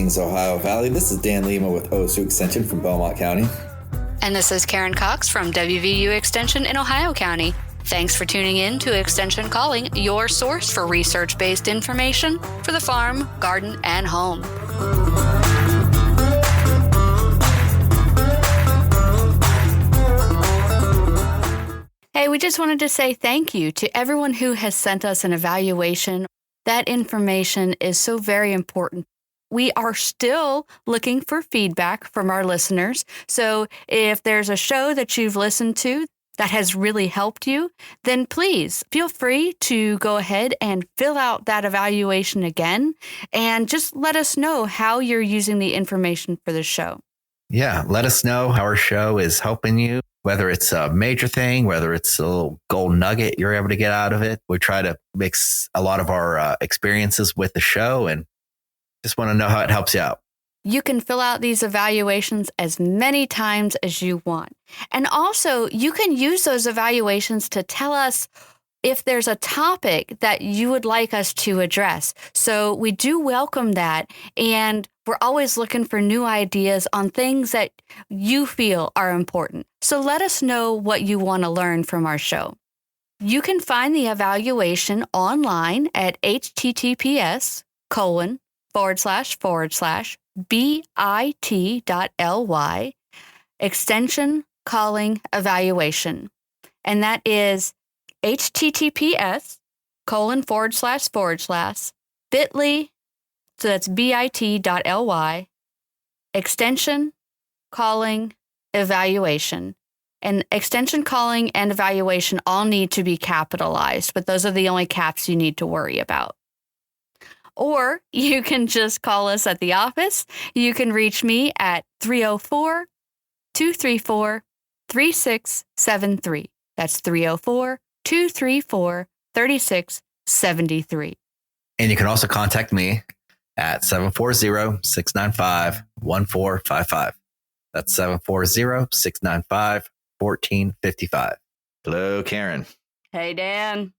Greetings, Ohio Valley. This is Dan Lima with OSU Extension from Belmont County. And this is Karen Cox from WVU Extension in Ohio County. Thanks for tuning in to Extension Calling, your source for research-based information for the farm, garden, and home. Hey, we just wanted to say thank you to everyone who has sent us an evaluation. That information is so very important. We are still looking for feedback from our listeners. So if there's a show that you've listened to that has really helped you, then please feel free to go ahead and fill out that evaluation again and just let us know how you're using the information for the show. Yeah, let us know how our show is helping you, whether it's a major thing, whether it's a little gold nugget you're able to get out of it. We try to mix a lot of our experiences with the show and just want to know how it helps you out. You can fill out these evaluations as many times as you want. And also, you can use those evaluations to tell us if there's a topic that you would like us to address. So we do welcome that. And we're always looking for new ideas on things that you feel are important. So let us know what you want to learn from our show. You can find the evaluation online at https://bit.ly extension calling evaluation. And that is https://bit.ly, so that's bit.ly, extension calling evaluation. And extension calling and evaluation all need to be capitalized, but those are the only caps you need to worry about. Or you can just call us at the office. You can reach me at 304-234-3673. That's 304-234-3673. And you can also contact me at 740-695-1455. That's 740-695-1455. Hello, Karen. Hey, Dan.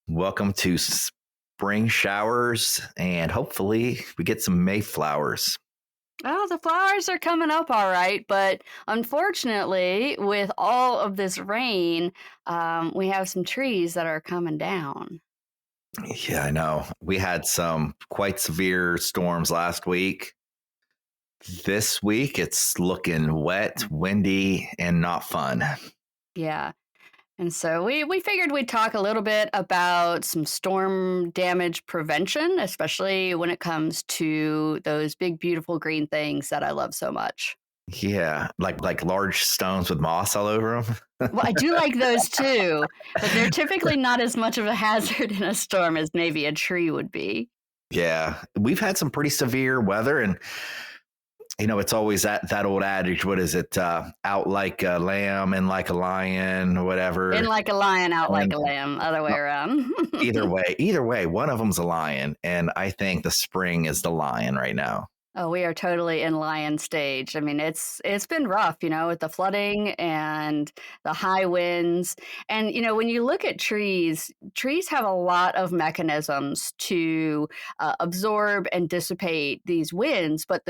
Welcome to spring showers, and hopefully we get some Mayflowers. Oh, the flowers are coming up all right, but unfortunately, with all of this rain, we have some trees that are coming down. Yeah, I know. We had some quite severe storms last week. This week, it's looking wet, windy, and not fun. Yeah. And so we figured we'd talk a little bit about some storm damage prevention, especially when it comes to those big, beautiful green things that I love so much. Yeah, like large stones with moss all over them. Well, I do like those too, but they're typically not as much of a hazard in a storm as maybe a tree would be. Yeah, we've had some pretty severe weather, and it's always that old adage. What is it? Out like a lamb, in like a lion, or whatever. In like a lion, out like a lamb. Other way around. Either way, one of them's a lion, and I think the spring is the lion right now. Oh, we are totally in lion stage. I mean, it's been rough, with the flooding and the high winds. And, when you look at trees have a lot of mechanisms to absorb and dissipate these winds, but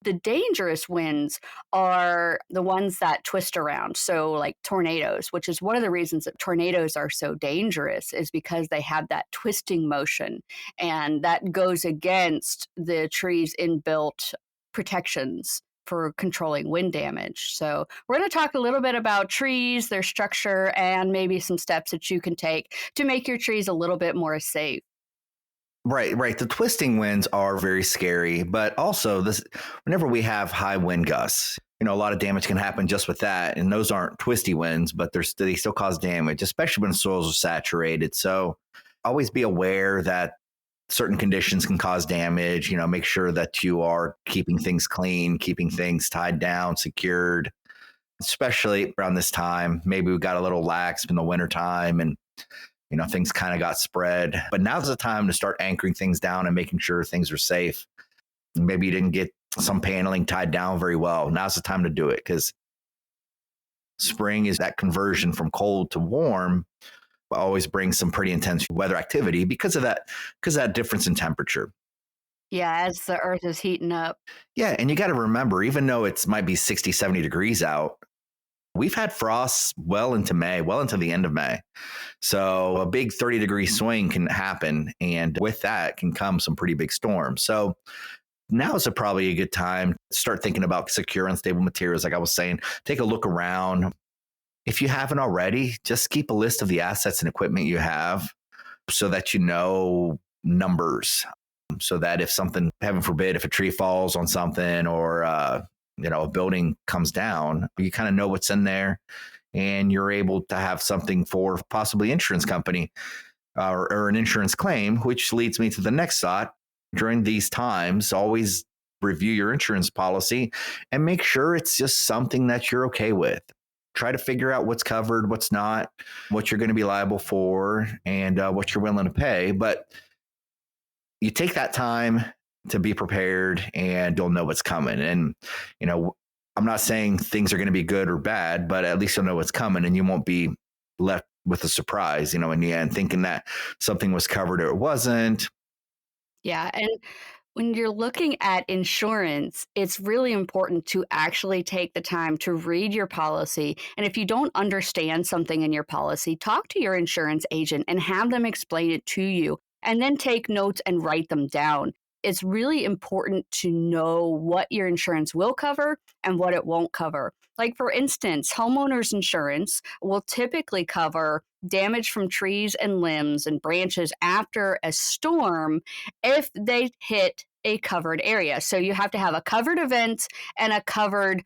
the dangerous winds are the ones that twist around. So like tornadoes, which is one of the reasons that tornadoes are so dangerous, is because they have that twisting motion, and that goes against the tree's inbuilt protections for controlling wind damage. So we're going to talk a little bit about trees, their structure, and maybe some steps that you can take to make your trees a little bit more safe. Right. The twisting winds are very scary, but also whenever we have high wind gusts, a lot of damage can happen just with that. And those aren't twisty winds, but they still cause damage, especially when soils are saturated. So always be aware that certain conditions can cause damage. Make sure that you are keeping things clean, keeping things tied down, secured, especially around this time. Maybe we got a little lax in the wintertime and things kind of got spread, but now's the time to start anchoring things down and making sure things are safe. Maybe you didn't get some paneling tied down very well. Now's the time to do it, because spring is that conversion from cold to warm, but always brings some pretty intense weather activity because of that difference in temperature. Yeah, as the earth is heating up. Yeah, and you got to remember, even though it's might be 60, 70 degrees out, we've had frosts well into May, well into the end of May. So a big 30-degree swing can happen. And with that can come some pretty big storms. So now is probably a good time to start thinking about secure and stable materials. Like I was saying, take a look around. If you haven't already, just keep a list of the assets and equipment you have so that you know numbers. So that if something, heaven forbid, if a tree falls on something or a building comes down, you kind of know what's in there, and you're able to have something for possibly insurance company or an insurance claim. Which leads me to the next thought: during these times, always review your insurance policy and make sure it's just something that you're okay with. Try to figure out what's covered, what's not, what you're going to be liable for, and what you're willing to pay. But you take that time to be prepared, and you'll know what's coming. And, I'm not saying things are going to be good or bad, but at least you'll know what's coming, and you won't be left with a surprise, in the end, thinking that something was covered or it wasn't. Yeah, and when you're looking at insurance, it's really important to actually take the time to read your policy. And if you don't understand something in your policy, talk to your insurance agent and have them explain it to you, and then take notes and write them down. It's really important to know what your insurance will cover and what it won't cover. Like, for instance, homeowners insurance will typically cover damage from trees and limbs and branches after a storm if they hit a covered area. So you have to have a covered event and a covered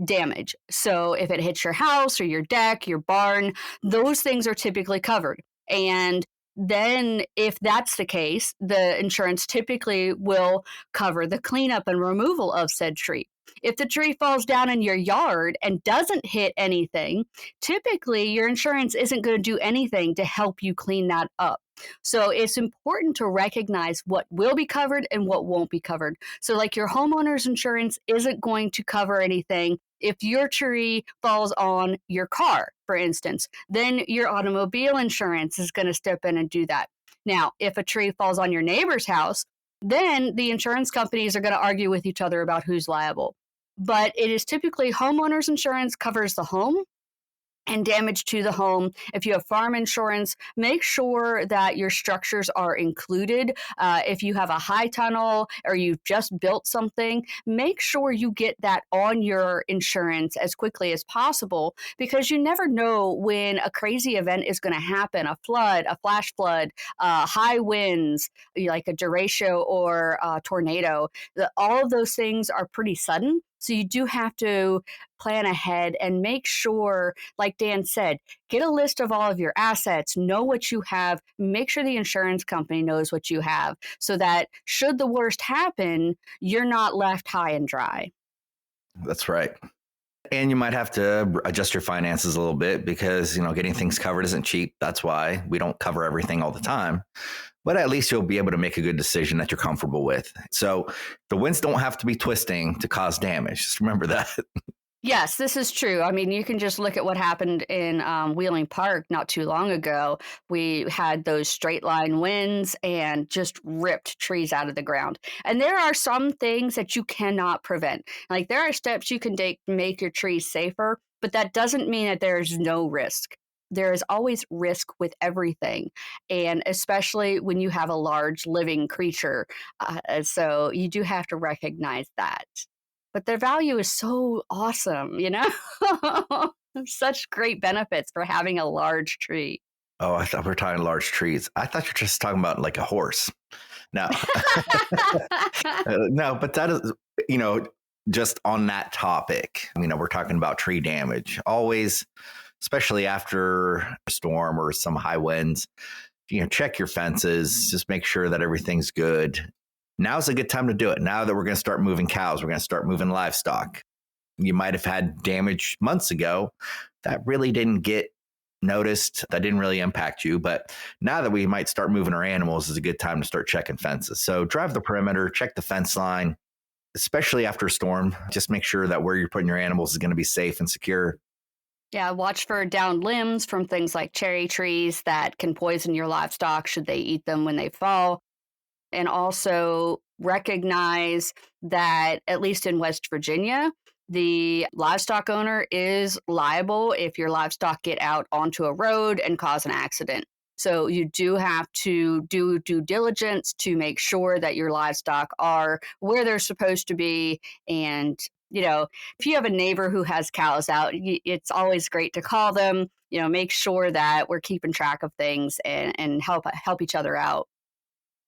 damage. So if it hits your house or your deck, your barn, those things are typically covered. And then, if that's the case, the insurance typically will cover the cleanup and removal of said tree. If the tree falls down in your yard and doesn't hit anything, typically your insurance isn't going to do anything to help you clean that up. So it's important to recognize what will be covered and what won't be covered. So, like, your homeowner's insurance isn't going to cover anything if your tree falls on your car, for instance. Then your automobile insurance is going to step in and do that. Now, if a tree falls on your neighbor's house, then the insurance companies are going to argue with each other about who's liable. But it is typically homeowners insurance covers the home and damage to the home. If you have farm insurance, make sure that your structures are included. If you have a high tunnel or you've just built something, make sure you get that on your insurance as quickly as possible, because you never know when a crazy event is going to happen: a flood, a flash flood, high winds, like a derecho or a tornado. All of those things are pretty sudden. So you do have to plan ahead and make sure, like Dan said, get a list of all of your assets, know what you have, make sure the insurance company knows what you have, so that should the worst happen, you're not left high and dry. That's right. And you might have to adjust your finances a little bit because, getting things covered isn't cheap. That's why we don't cover everything all the time. But at least you'll be able to make a good decision that you're comfortable with. So the winds don't have to be twisting to cause damage. Just remember that. Yes, this is true. I mean, you can just look at what happened in Wheeling Park not too long ago. We had those straight line winds and just ripped trees out of the ground. And there are some things that you cannot prevent. Like, there are steps you can take to make your trees safer, but that doesn't mean that there's no risk. There is always risk with everything, and especially when you have a large living creature. So you do have to recognize that. But their value is so awesome, Such great benefits for having a large tree. Oh, I thought we were talking large trees. I thought you were just talking about like a horse. No, no, but that is, just on that topic, we're talking about tree damage. Always, especially after a storm or some high winds, check your fences, just make sure that everything's good. Now's a good time to do it. Now that we're going to start moving cows, we're going to start moving livestock. You might have had damage months ago that really didn't get noticed, that didn't really impact you. But now that we might start moving our animals, is a good time to start checking fences. So drive the perimeter, check the fence line, especially after a storm. Just make sure that where you're putting your animals is going to be safe and secure. Yeah, watch for downed limbs from things like cherry trees that can poison your livestock should they eat them when they fall. and also recognize that, at least in West Virginia, the livestock owner is liable if your livestock get out onto a road and cause an accident. So you do have to do due diligence to make sure that your livestock are where they're supposed to be. And, if you have a neighbor who has cows out, it's always great to call them, make sure that we're keeping track of things and help each other out.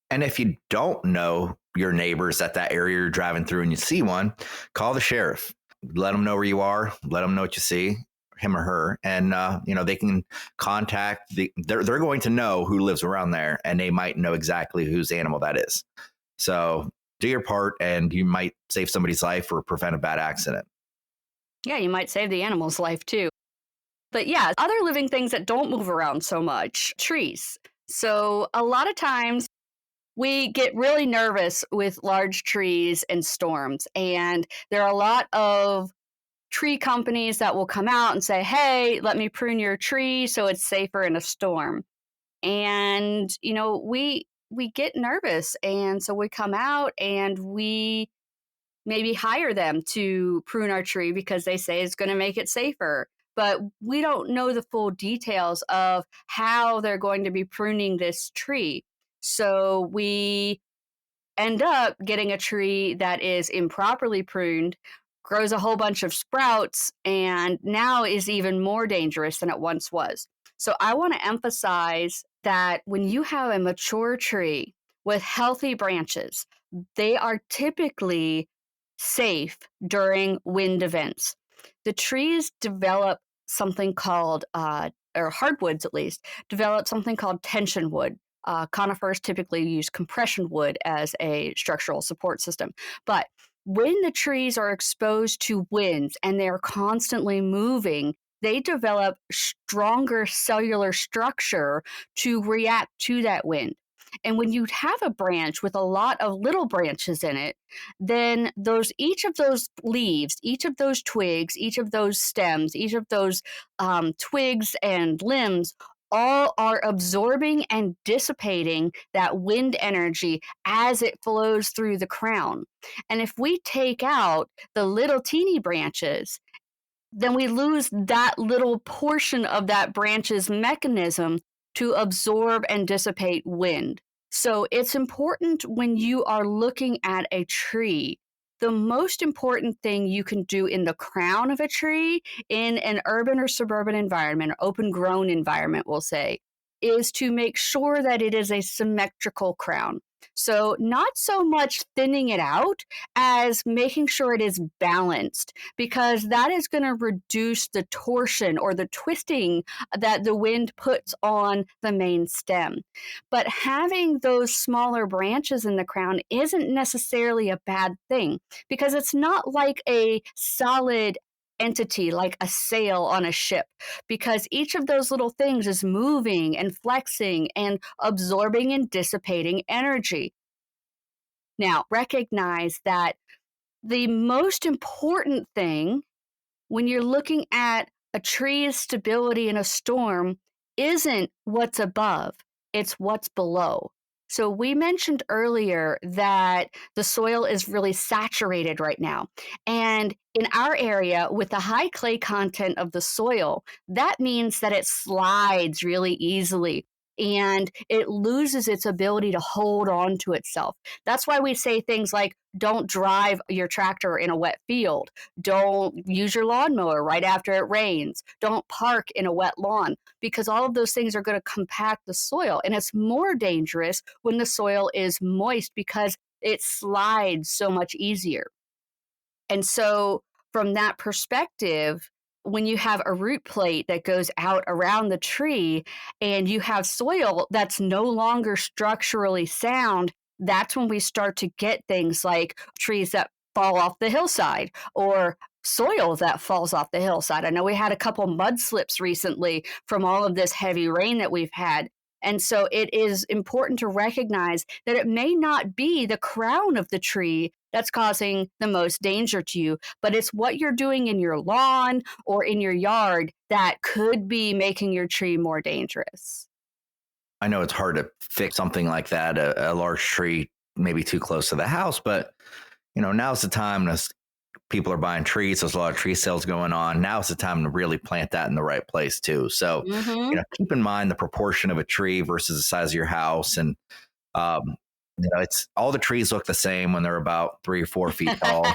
And if you don't know your neighbors at that area you're driving through and you see one, call the sheriff. Let them know where you are. Let them know what you see, him or her. And, they can contact they're going to know who lives around there, and they might know exactly whose animal that is. So do your part and you might save somebody's life or prevent a bad accident. Yeah, you might save the animal's life too. But yeah, other living things that don't move around so much, trees. So a lot of times we get really nervous with large trees and storms. And there are a lot of tree companies that will come out and say, hey, let me prune your tree so it's safer in a storm. And, we get nervous. And so we come out and we maybe hire them to prune our tree because they say it's going to make it safer. But we don't know the full details of how they're going to be pruning this tree. So we end up getting a tree that is improperly pruned, grows a whole bunch of sprouts, and now is even more dangerous than it once was. So I want to emphasize that when you have a mature tree with healthy branches, they are typically safe during wind events. The trees develop something called, or hardwoods at least, develop something called tension wood. Conifers typically use compression wood as a structural support system. But when the trees are exposed to winds and they're constantly moving, they develop stronger cellular structure to react to that wind. And when you have a branch with a lot of little branches in it, then each of those leaves, each of those twigs, each of those stems, each of those twigs and limbs all are absorbing and dissipating that wind energy as it flows through the crown. And if we take out the little teeny branches, then we lose that little portion of that branch's mechanism to absorb and dissipate wind. So it's important when you are looking at a tree. The most important thing you can do in the crown of a tree in an urban or suburban environment, or open grown environment, we'll say, is to make sure that it is a symmetrical crown. So not so much thinning it out as making sure it is balanced, because that is going to reduce the torsion or the twisting that the wind puts on the main stem. But having those smaller branches in the crown isn't necessarily a bad thing, because it's not like a solid entity like a sail on a ship, because each of those little things is moving and flexing and absorbing and dissipating energy. Now, recognize that the most important thing when you're looking at a tree's stability in a storm isn't what's above, it's what's below. So we mentioned earlier that the soil is really saturated right now. And in our area, with the high clay content of the soil, that means that it slides really easily and it loses its ability to hold on to itself. That's why we say things like, don't drive your tractor in a wet field. Don't use your lawnmower right after it rains. Don't park in a wet lawn, because all of those things are going to compact the soil. And it's more dangerous when the soil is moist because it slides so much easier. And so from that perspective, when you have a root plate that goes out around the tree and you have soil that's no longer structurally sound, that's when we start to get things like trees that fall off the hillside or soil that falls off the hillside. I know we had a couple mudslips recently from all of this heavy rain that we've had. And so it is important to recognize that it may not be the crown of the tree that's causing the most danger to you, but it's what you're doing in your lawn or in your yard that could be making your tree more dangerous. I know it's hard to fix something like that, a large tree maybe too close to the house. But, now's the time as people are buying trees. There's a lot of tree sales going on. Now's the time to really plant that in the right place too. So, Mm-hmm. keep in mind the proportion of a tree versus the size of your house. And, um, it's all the trees look the same when they're about 3 or 4 feet tall.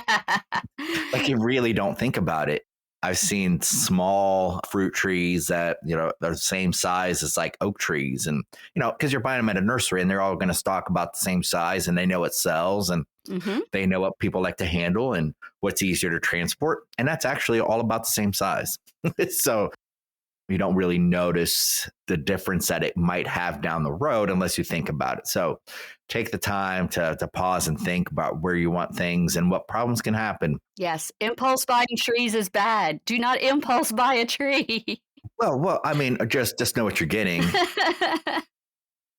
Like you really don't think about it. I've seen small fruit trees that, they're the same size as like oak trees. And, because you're buying them at a nursery and they're all going to stock about the same size and they know it sells and Mm-hmm. they know what people like to handle and what's easier to transport. And that's actually all about the same size. So you don't really notice the difference that it might have down the road unless you think about it. So take the time to pause and think about where you want things and what problems can happen. Yes, impulse buying trees is bad. Do not impulse buy a tree. Well, I mean, just know what you're getting.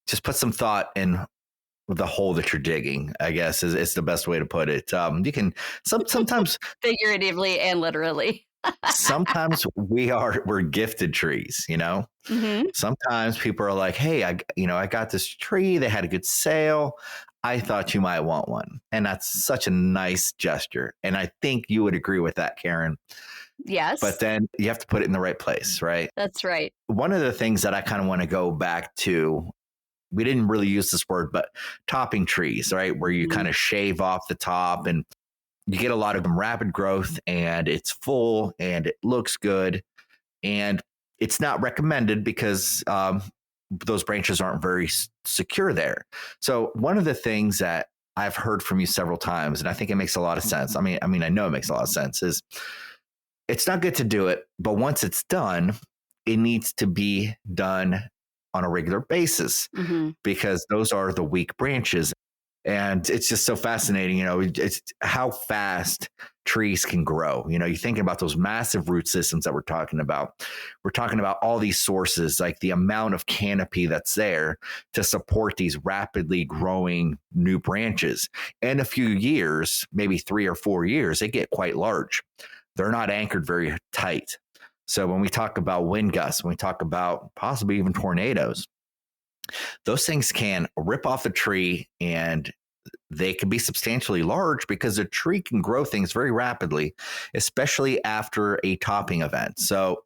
Just put some thought in the hole that you're digging, I guess is the best way to put it. You can sometimes Figuratively and literally. sometimes we're gifted trees, Mm-hmm. Sometimes people are like, hey, I got this tree. They had a good sale. I thought you might want one. And that's such a nice gesture. And I think you would agree with that, Karen. Yes. But then you have to put it in the right place, right? That's right. One of the things that I kind of want to go back to, we didn't really use this word, but topping trees, right? Where you kind of shave off the top and you get a lot of rapid growth and it's full and it looks good. And it's not recommended because those branches aren't very secure there. So one of the things that I've heard from you several times, and I think it makes a lot of sense. I know it makes a lot of sense, is it's not good to do it, but once it's done, it needs to be done on a regular basis because those are the weak branches. And it's just so fascinating, it's how fast trees can grow. You're thinking about those massive root systems that we're talking about. We're talking about all these sources, like the amount of canopy that's there to support these rapidly growing new branches. In a few years, maybe 3 or 4 years, they get quite large. They're not anchored very tight. So when we talk about wind gusts, when we talk about possibly even tornadoes, those things can rip off the tree and they can be substantially large because the tree can grow things very rapidly, especially after a topping event. So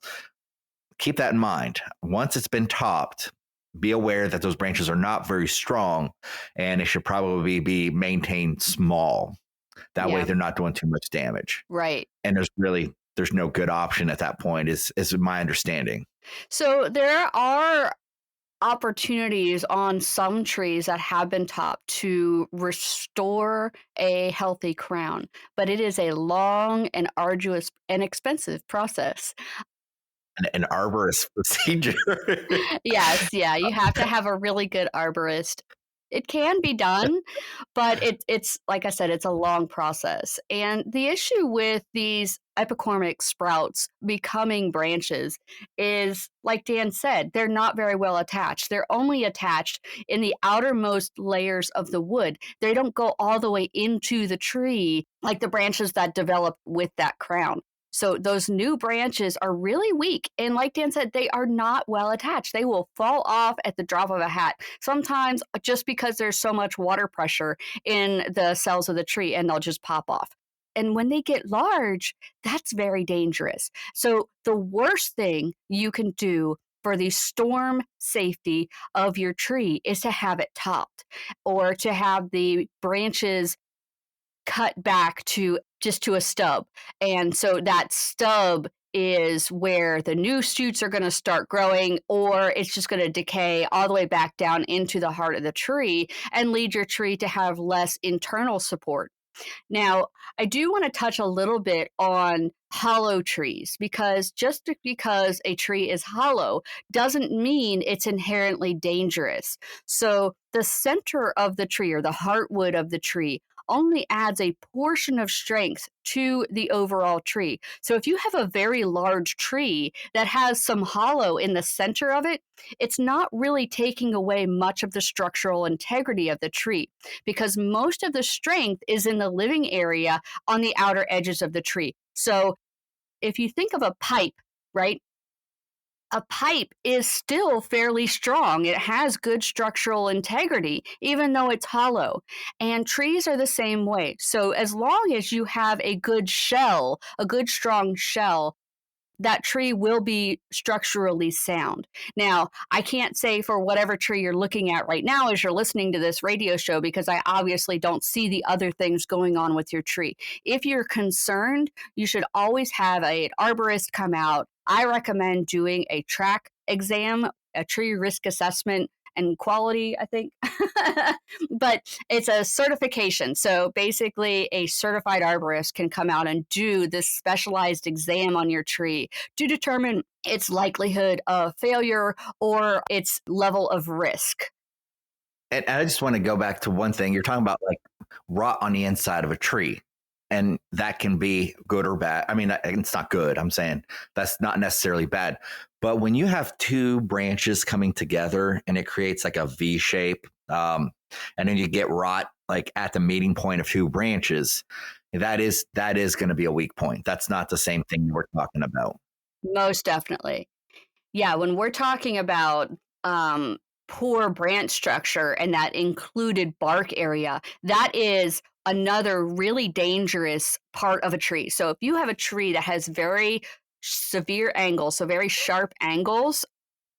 keep that in mind. Once it's been topped, be aware that those branches are not very strong and it should probably be maintained small. That way they're not doing too much damage. Right. And there's no good option at that point is my understanding. So there are opportunities on some trees that have been topped to restore a healthy crown, but it is a long and arduous and expensive process. An arborist procedure. Yes, yeah, you have to have a really good arborist. It can be done, but it's like I said, it's a long process. And the issue with these epicormic sprouts becoming branches is, like Dan said, they're not very well attached. They're only attached in the outermost layers of the wood. They don't go all the way into the tree like the branches that develop with that crown. So those new branches are really weak. And like Dan said, they are not well attached. They will fall off at the drop of a hat, sometimes just because there's so much water pressure in the cells of the tree, and they'll just pop off. And when they get large, that's very dangerous. So the worst thing you can do for the storm safety of your tree is to have it topped or to have the branches cut back to a stub. And so that stub is where the new shoots are going to start growing, or it's just going to decay all the way back down into the heart of the tree and lead your tree to have less internal support. Now, I do want to touch a little bit on hollow trees, because just because a tree is hollow doesn't mean it's inherently dangerous. So the center of the tree, or the heartwood of the tree, only adds a portion of strength to the overall tree. So if you have a very large tree that has some hollow in the center of it, it's not really taking away much of the structural integrity of the tree, because most of the strength is in the living area on the outer edges of the tree. So if you think of a pipe, right? a pipe is still fairly strong. It has good structural integrity, even though it's hollow. And trees are the same way. So, as long as you have a good shell, a good strong shell, that tree will be structurally sound. Now, I can't say for whatever tree you're looking at right now as you're listening to this radio show, because I obviously don't see the other things going on with your tree. If you're concerned, you should always have an arborist come out. I recommend doing a track exam, a tree risk assessment and quality, I think. But it's a certification. So basically, a certified arborist can come out and do this specialized exam on your tree to determine its likelihood of failure or its level of risk. And I just want to go back to one thing. You're talking about like rot on the inside of a tree, and that can be good or bad. I mean, it's not good. I'm saying that's not necessarily bad. But when you have two branches coming together and it creates like a V shape, and then you get rot like at the meeting point of two branches, that is going to be a weak point. That's not the same thing we're talking about. Most definitely. Yeah, when we're talking about poor branch structure and that included bark area, that is another really dangerous part of a tree. So if you have a tree that has very severe angles, so very sharp angles,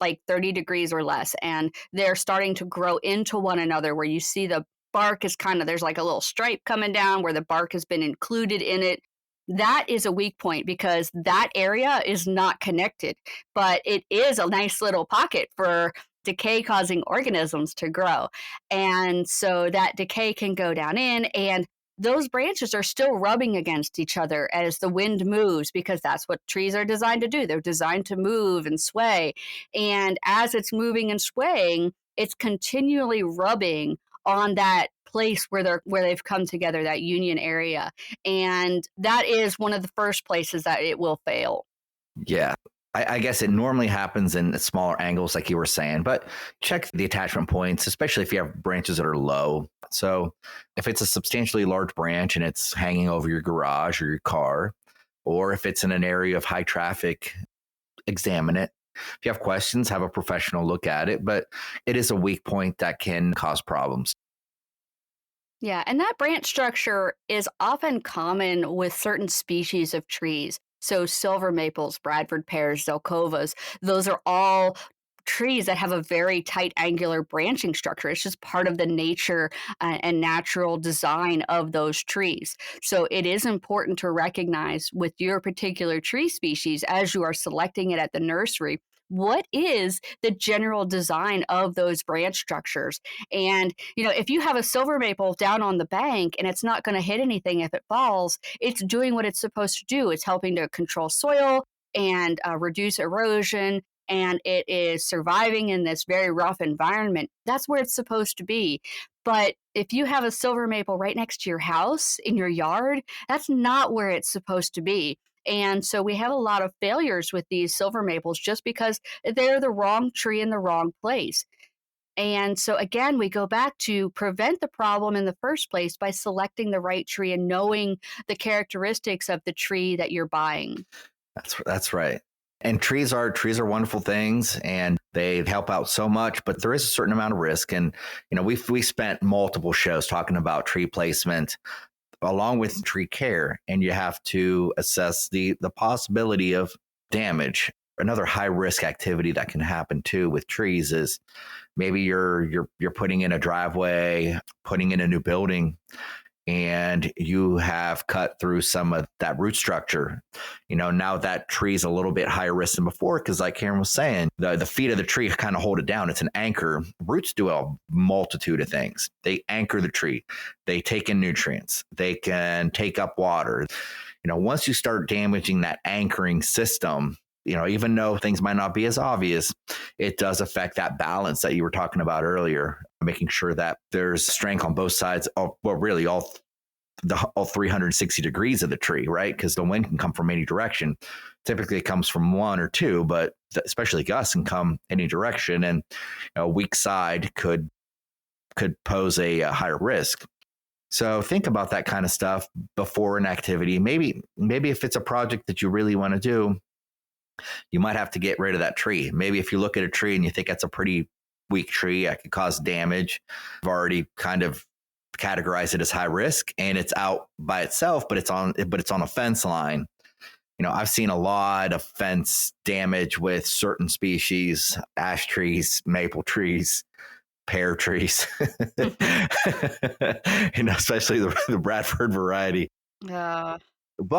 like 30 degrees or less, and they're starting to grow into one another, where you see the bark is kind of, there's like a little stripe coming down where the bark has been included in it. That is a weak point because that area is not connected, but it is a nice little pocket for decay causing organisms to grow. And so that decay can go down in, and those branches are still rubbing against each other as the wind moves, because that's what trees are designed to do. They're designed to move and sway. And as it's moving and swaying, it's continually rubbing on that place where they've come together, that union area. And that is one of the first places that it will fail. Yeah. I guess it normally happens in smaller angles, like you were saying, but check the attachment points, especially if you have branches that are low. So if it's a substantially large branch and it's hanging over your garage or your car, or if it's in an area of high traffic, examine it. If you have questions, have a professional look at it, but it is a weak point that can cause problems. Yeah, and that branch structure is often common with certain species of trees. So silver maples, Bradford pears, Zelkovas, those are all trees that have a very tight angular branching structure. It's just part of the nature and natural design of those trees. So it is important to recognize with your particular tree species, as you are selecting it at the nursery, what is the general design of those branch structures. And if you have a silver maple down on the bank and it's not going to hit anything if it falls, it's doing what it's supposed to do. It's helping to control soil and reduce erosion, and it is surviving in this very rough environment. That's where it's supposed to be. But if you have a silver maple right next to your house in your yard, that's not where it's supposed to be. And so we have a lot of failures with these silver maples just because they're the wrong tree in the wrong place. And so again, we go back to prevent the problem in the first place by selecting the right tree and knowing the characteristics of the tree that you're buying. That's right. And trees are wonderful things, and they help out so much, but there is a certain amount of risk. And we spent multiple shows talking about tree placement along with tree care, and you have to assess the possibility of damage. Another high risk activity that can happen too with trees is maybe you're putting in a driveway, putting in a new building, and you have cut through some of that root structure. Now that tree's a little bit higher risk than before because, like Karen was saying, the feet of the tree kind of hold it down. It's an anchor. Roots do a multitude of things. They anchor the tree. They take in nutrients. They can take up water. Once you start damaging that anchoring system, even though things might not be as obvious, it does affect that balance that you were talking about earlier, making sure that there's strength on both sides, really all 360 degrees of the tree, right? Because the wind can come from any direction. Typically it comes from one or two, but especially gusts can come any direction, and a weak side could pose a higher risk. So think about that kind of stuff before an activity. Maybe if it's a project that you really want to do, you might have to get rid of that tree. Maybe if you look at a tree and you think that's a pretty weak tree, that could cause damage. I've already kind of categorized it as high risk, and it's out by itself, but it's on a fence line. I've seen a lot of fence damage with certain species, ash trees, maple trees, pear trees, especially the Bradford variety. But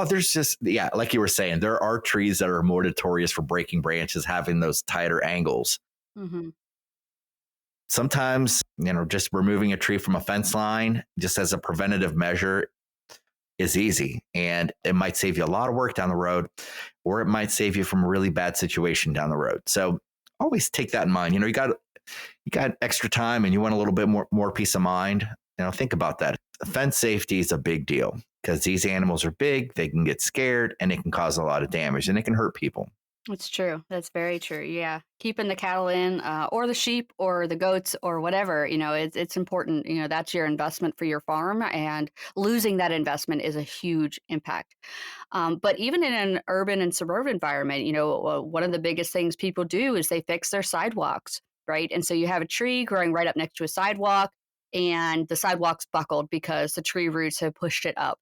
there's just, like you were saying, there are trees that are more notorious for breaking branches, having those tighter angles. Mm-hmm. Sometimes, just removing a tree from a fence line, just as a preventative measure, is easy, and it might save you a lot of work down the road, or it might save you from a really bad situation down the road. So always take that in mind. You got extra time and you want a little bit more peace of mind. Think about that. Fence safety is a big deal because these animals are big, they can get scared, and it can cause a lot of damage, and it can hurt people. It's true. That's very true. Yeah. Keeping the cattle in, or the sheep or the goats or whatever, it's important. That's your investment for your farm, and losing that investment is a huge impact. But even in an urban and suburban environment, one of the biggest things people do is they fix their sidewalks, right? And so you have a tree growing right up next to a sidewalk, and the sidewalk's buckled because the tree roots have pushed it up.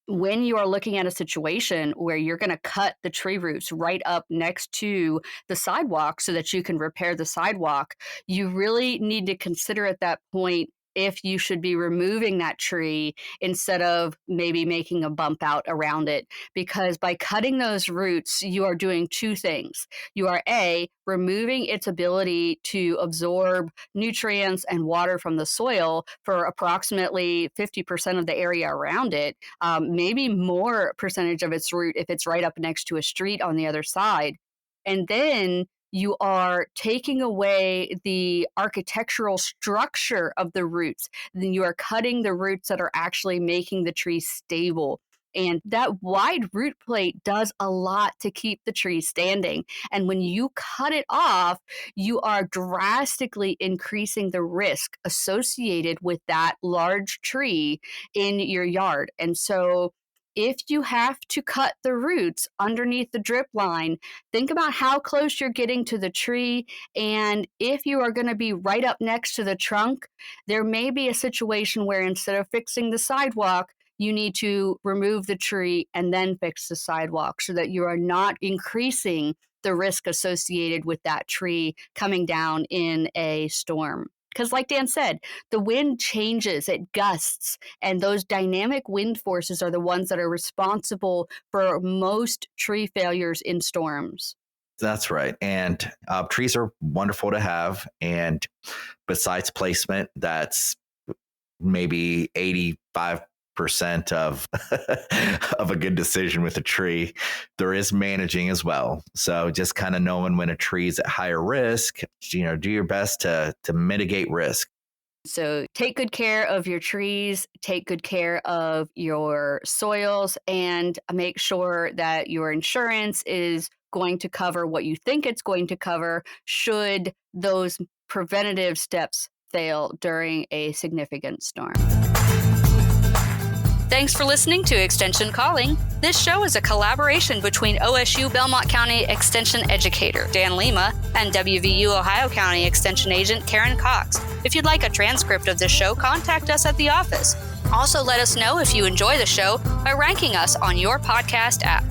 When you are looking at a situation where you're going to cut the tree roots right up next to the sidewalk so that you can repair the sidewalk, you really need to consider at that point if you should be removing that tree instead of maybe making a bump out around it. Because by cutting those roots, you are doing two things. You are removing its ability to absorb nutrients and water from the soil for approximately 50% of the area around it, maybe more percentage of its root if it's right up next to a street on the other side. And then you are taking away the architectural structure of the roots. Then you are cutting the roots that are actually making the tree stable. And that wide root plate does a lot to keep the tree standing. And when you cut it off, you are drastically increasing the risk associated with that large tree in your yard. And so if you have to cut the roots underneath the drip line, think about how close you're getting to the tree. And if you are going to be right up next to the trunk, there may be a situation where instead of fixing the sidewalk, you need to remove the tree and then fix the sidewalk so that you are not increasing the risk associated with that tree coming down in a storm. Because like Dan said, the wind changes, it gusts, and those dynamic wind forces are the ones that are responsible for most tree failures in storms. That's right. And trees are wonderful to have. And besides placement, that's maybe 85% of of a good decision with a tree. There is managing as well. So just kind of knowing when a tree is at higher risk, do your best to mitigate risk. So take good care of your trees, take good care of your soils, and make sure that your insurance is going to cover what you think it's going to cover should those preventative steps fail during a significant storm. Thanks for listening to Extension Calling. This show is a collaboration between OSU Belmont County Extension Educator Dan Lima and WVU Ohio County Extension Agent Karen Cox. If you'd like a transcript of this show, contact us at the office. Also, let us know if you enjoy the show by ranking us on your podcast app.